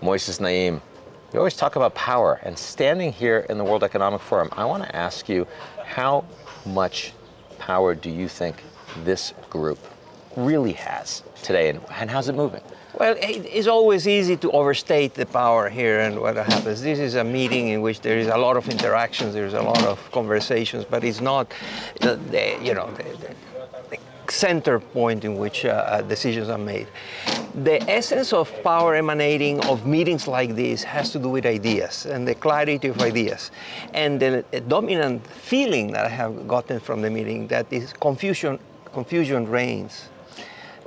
Moisés Naim, you always talk about power, and standing here in the World Economic Forum, I want to ask you, how much power do you think this group really has today, and how's it moving? Well, it's always easy to overstate the power here and what happens. This is a meeting in which there is a lot of interactions, there's a lot of conversations, but it's not the center point in which decisions are made. The essence of power emanating of meetings like this has to do with ideas and the clarity of ideas. And the dominant feeling that I have gotten from the meeting that is confusion reigns.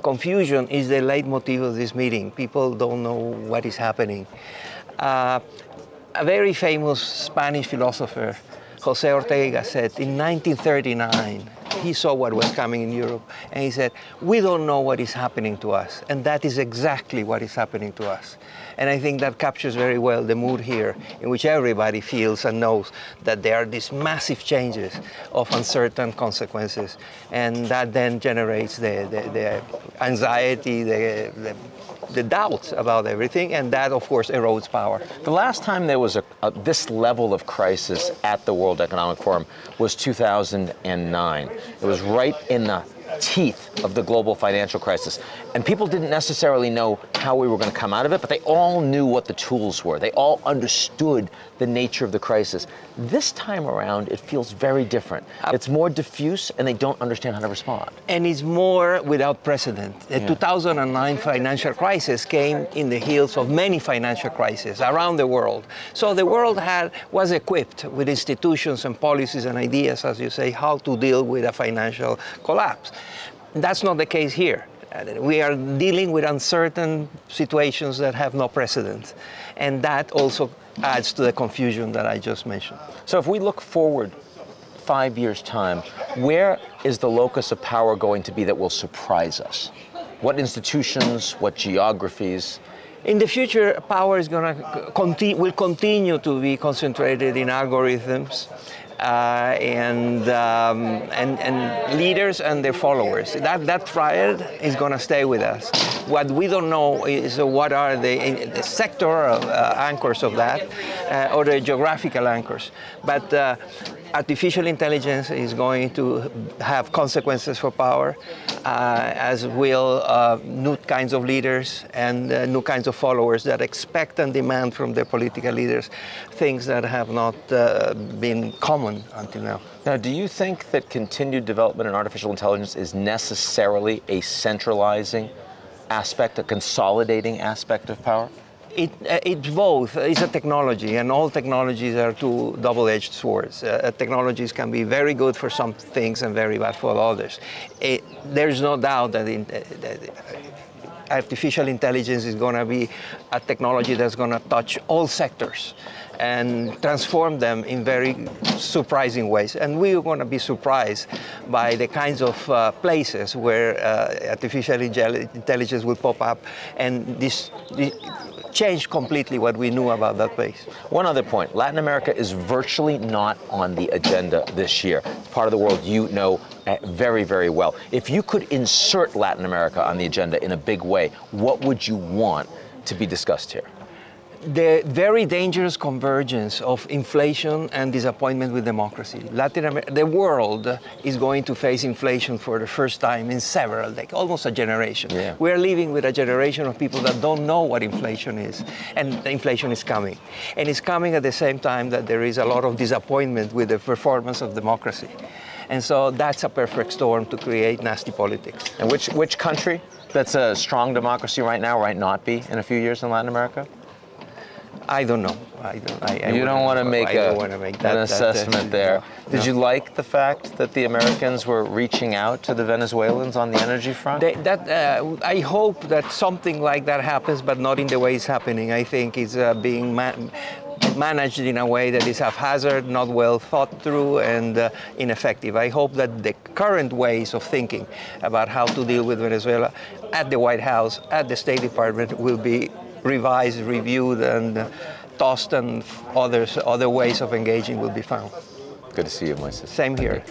Confusion is the leitmotif of this meeting. People don't know what is happening. A very famous Spanish philosopher, José Ortega, said in 1939, he saw what was coming in Europe, and he said, we don't know what is happening to us, and that is exactly what is happening to us. And I think that captures very well the mood here, in which everybody feels and knows that there are these massive changes of uncertain consequences, and that then generates the anxiety, the doubts about everything, and that, of course, erodes power. The last time there was this level of crisis at the World Economic Forum was 2009. It was right in the teeth of the global financial crisis. And people didn't necessarily know how we were going to come out of it, but they all knew what the tools were. They all understood the nature of the crisis. This time around, it feels very different. It's more diffuse, and they don't understand how to respond. And it's more without precedent. The 2009 financial crisis came in the heels of many financial crises around the world. So the world was equipped with institutions and policies and ideas, as you say, how to deal with a financial collapse. That's not the case here. We are dealing with uncertain situations that have no precedent. And that also adds to the confusion that I just mentioned. So if we look forward 5 years' time, where is the locus of power going to be that will surprise us? What institutions, what geographies? In the future, power is will continue to be concentrated in algorithms, and leaders and their followers. That triad is going to stay with us. What we don't know is what are the sectoral anchors of that, or the geographical anchors. But artificial intelligence is going to have consequences for power, as will new kinds of leaders and new kinds of followers that expect and demand from their political leaders things that have not been common until now. Now, do you think that continued development in artificial intelligence is necessarily a centralizing aspect, a consolidating aspect of power? It's both. It's a technology, and all technologies are two double-edged swords. Technologies can be very good for some things and very bad for others. There's no doubt that artificial intelligence is going to be a technology that's going to touch all sectors and transform them in very surprising ways. And we're going to be surprised by the kinds of places where artificial intelligence will pop up, and this changed completely what we knew about that place. One other point, Latin America is virtually not on the agenda this year. It's part of the world you know very, very well. If you could insert Latin America on the agenda in a big way, what would you want to be discussed here? The very dangerous convergence of inflation and disappointment with democracy. The world is going to face inflation for the first time in several decades, almost a generation. Yeah. We're living with a generation of people that don't know what inflation is, and inflation is coming. And it's coming at the same time that there is a lot of disappointment with the performance of democracy. And so that's a perfect storm to create nasty politics. And which country that's a strong democracy right now might not be in a few years in Latin America? I don't know. You don't want to make an assessment there. No. Did you like the fact that the Americans were reaching out to the Venezuelans on the energy front? I hope that something like that happens, but not in the way it's happening. I think it's being managed in a way that is haphazard, not well thought through, and ineffective. I hope that the current ways of thinking about how to deal with Venezuela at the White House, at the State Department, will be revised, reviewed, and tossed, and other ways of engaging will be found. Good to see you, Moisés. Same here.